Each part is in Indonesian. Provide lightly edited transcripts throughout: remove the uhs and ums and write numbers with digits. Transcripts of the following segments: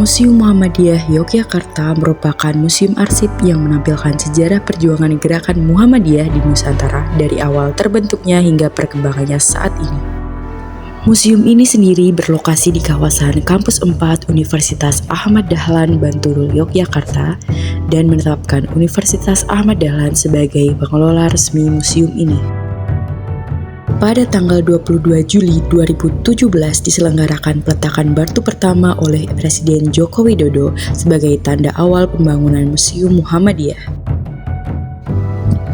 Museum Muhammadiyah Yogyakarta merupakan museum arsip yang menampilkan sejarah perjuangan gerakan Muhammadiyah di Nusantara dari awal terbentuknya hingga perkembangannya saat ini. Museum ini sendiri berlokasi di kawasan Kampus 4 Universitas Ahmad Dahlan Bantul, Yogyakarta, dan menetapkan Universitas Ahmad Dahlan sebagai pengelola resmi museum ini. Pada tanggal 22 Juli 2017 diselenggarakan peletakan batu pertama oleh Presiden Joko Widodo sebagai tanda awal pembangunan Museum Muhammadiyah.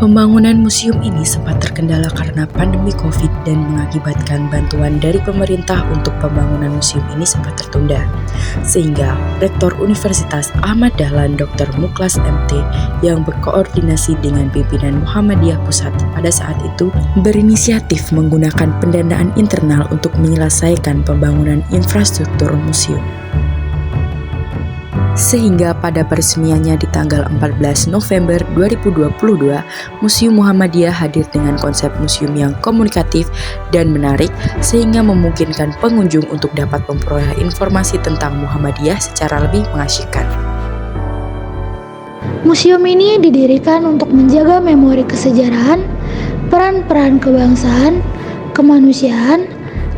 Pembangunan museum ini sempat terkendala karena pandemi COVID dan mengakibatkan bantuan dari pemerintah untuk pembangunan museum ini sempat tertunda. Sehingga Rektor Universitas Ahmad Dahlan Dr. Muklas MT yang berkoordinasi dengan pimpinan Muhammadiyah Pusat pada saat itu berinisiatif menggunakan pendanaan internal untuk menyelesaikan pembangunan infrastruktur museum. Sehingga pada peresmiannya di tanggal 14 November 2022, Museum Muhammadiyah hadir dengan konsep museum yang komunikatif dan menarik sehingga memungkinkan pengunjung untuk dapat memperoleh informasi tentang Muhammadiyah secara lebih mengasyikkan. Museum ini didirikan untuk menjaga memori kesejarahan, peran-peran kebangsaan, kemanusiaan,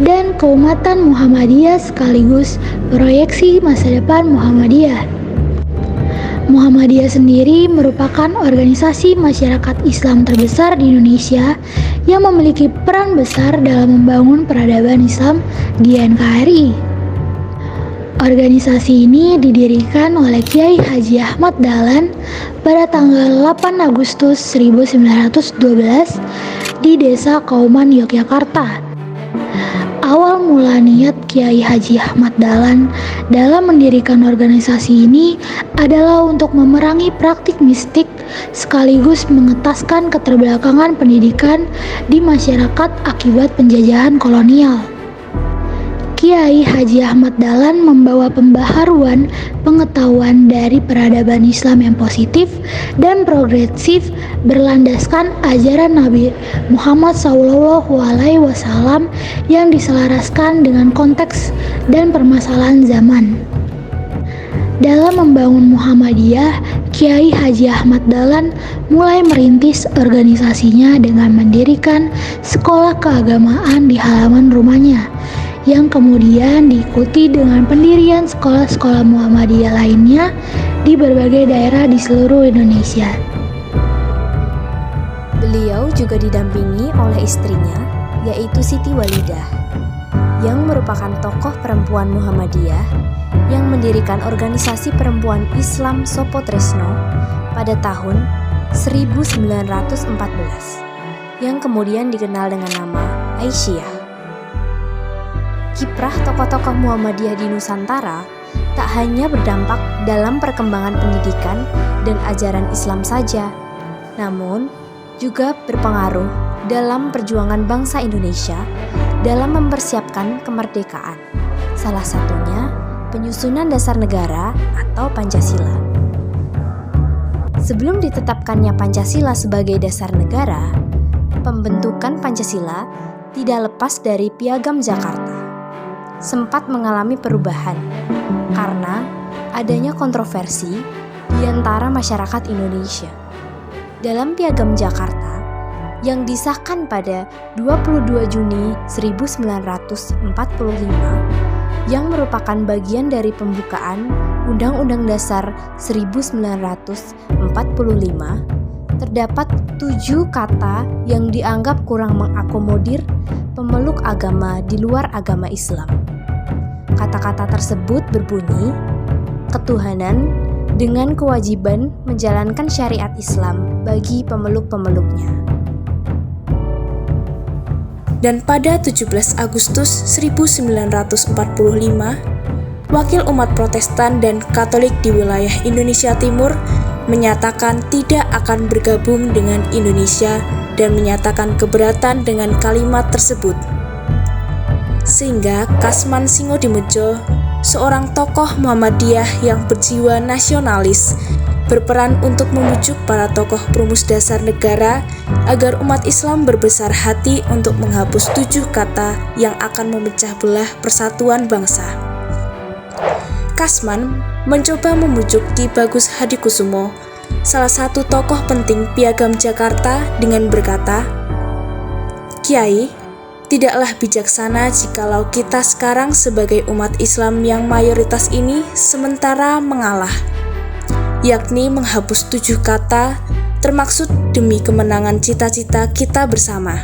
dan keumatan Muhammadiyah sekaligus proyeksi masa depan Muhammadiyah. Muhammadiyah sendiri merupakan organisasi masyarakat Islam terbesar di Indonesia yang memiliki peran besar dalam membangun peradaban Islam di NKRI. Organisasi ini didirikan oleh Kiai Haji Ahmad Dahlan pada tanggal 8 Agustus 1912 di Desa Kauman, Yogyakarta. Awal mula niat Kiai Haji Ahmad Dahlan dalam mendirikan organisasi ini adalah untuk memerangi praktik mistik sekaligus mengetaskan keterbelakangan pendidikan di masyarakat akibat penjajahan kolonial. Kiai Haji Ahmad Dahlan membawa pembaharuan pengetahuan dari peradaban Islam yang positif dan progresif berlandaskan ajaran Nabi Muhammad SAW yang diselaraskan dengan konteks dan permasalahan zaman. Dalam membangun Muhammadiyah, Kiai Haji Ahmad Dahlan mulai merintis organisasinya dengan mendirikan sekolah keagamaan di halaman rumahnya, yang kemudian diikuti dengan pendirian sekolah-sekolah Muhammadiyah lainnya di berbagai daerah di seluruh Indonesia. Beliau juga didampingi oleh istrinya, yaitu Siti Walidah, yang merupakan tokoh perempuan Muhammadiyah yang mendirikan organisasi perempuan Islam Sopotresno pada tahun 1914, yang kemudian dikenal dengan nama Aisyah. Kiprah tokoh-tokoh Muhammadiyah di Nusantara tak hanya berdampak dalam perkembangan pendidikan dan ajaran Islam saja, namun juga berpengaruh dalam perjuangan bangsa Indonesia dalam mempersiapkan kemerdekaan. Salah satunya penyusunan dasar negara atau Pancasila. Sebelum ditetapkannya Pancasila sebagai dasar negara, pembentukan Pancasila tidak lepas dari Piagam Jakarta. Sempat mengalami perubahan karena adanya kontroversi di antara masyarakat Indonesia. Dalam Piagam Jakarta yang disahkan pada 22 Juni 1945 yang merupakan bagian dari pembukaan Undang-Undang Dasar 1945, terdapat 7 kata yang dianggap kurang mengakomodir pemeluk agama di luar agama Islam. Kata-kata tersebut berbunyi, ketuhanan dengan kewajiban menjalankan syariat Islam bagi pemeluk-pemeluknya. Dan pada 17 Agustus 1945, Wakil Umat Protestan dan Katolik di wilayah Indonesia Timur menyatakan tidak akan bergabung dengan Indonesia dan menyatakan keberatan dengan kalimat tersebut. Sehingga Kasman Singodimedjo, seorang tokoh Muhammadiyah yang berjiwa nasionalis, berperan untuk membujuk para tokoh perumus dasar negara agar umat Islam berbesar hati untuk menghapus 7 kata yang akan memecah belah persatuan bangsa. Kasman mencoba membujuk Ki Bagus Hadikusumo, salah satu tokoh penting Piagam Jakarta, dengan berkata, "Kiai, tidaklah bijaksana jikalau kita sekarang sebagai umat Islam yang mayoritas ini sementara mengalah, yakni menghapus 7 kata termaksud demi kemenangan cita-cita kita bersama,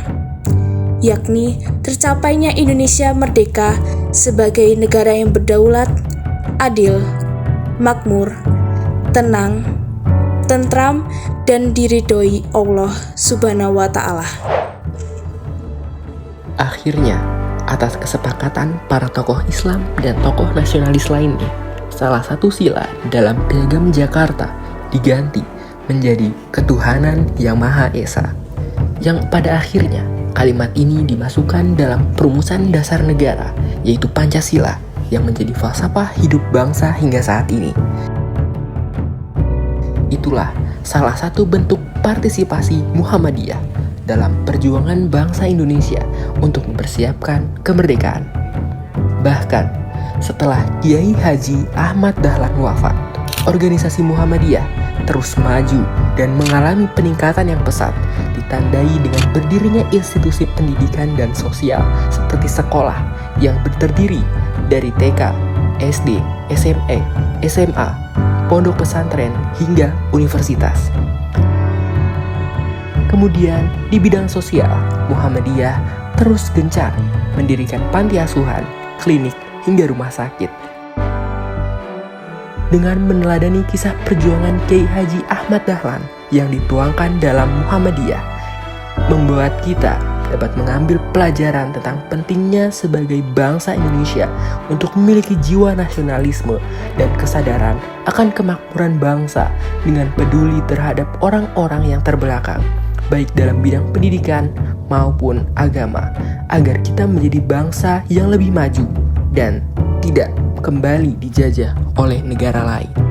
yakni tercapainya Indonesia merdeka sebagai negara yang berdaulat, adil, makmur, tenang, tentram, dan diridhoi Allah Subhanahu wa Ta'ala." Akhirnya, atas kesepakatan para tokoh Islam dan tokoh nasionalis lainnya, salah satu sila dalam Piagam Jakarta diganti menjadi Ketuhanan Yang Maha Esa, yang pada akhirnya kalimat ini dimasukkan dalam perumusan dasar negara, yaitu Pancasila, yang menjadi falsafah hidup bangsa hingga saat ini. Itulah salah satu bentuk partisipasi Muhammadiyah dalam perjuangan bangsa Indonesia untuk mempersiapkan kemerdekaan. Bahkan, setelah Kiai Haji Ahmad Dahlan wafat, organisasi Muhammadiyah terus maju dan mengalami peningkatan yang pesat, ditandai dengan berdirinya institusi pendidikan dan sosial seperti sekolah yang terdiri dari TK, SD, SMP, SMA, pondok pesantren, hingga universitas. Kemudian, di bidang sosial, Muhammadiyah terus gencar mendirikan panti asuhan, klinik, hingga rumah sakit. Dengan meneladani kisah perjuangan Kiai Haji Ahmad Dahlan yang dituangkan dalam Muhammadiyah, membuat kita dapat mengambil pelajaran tentang pentingnya sebagai bangsa Indonesia untuk memiliki jiwa nasionalisme dan kesadaran akan kemakmuran bangsa dengan peduli terhadap orang-orang yang terbelakang, baik dalam bidang pendidikan maupun agama, agar kita menjadi bangsa yang lebih maju dan tidak kembali dijajah oleh negara lain.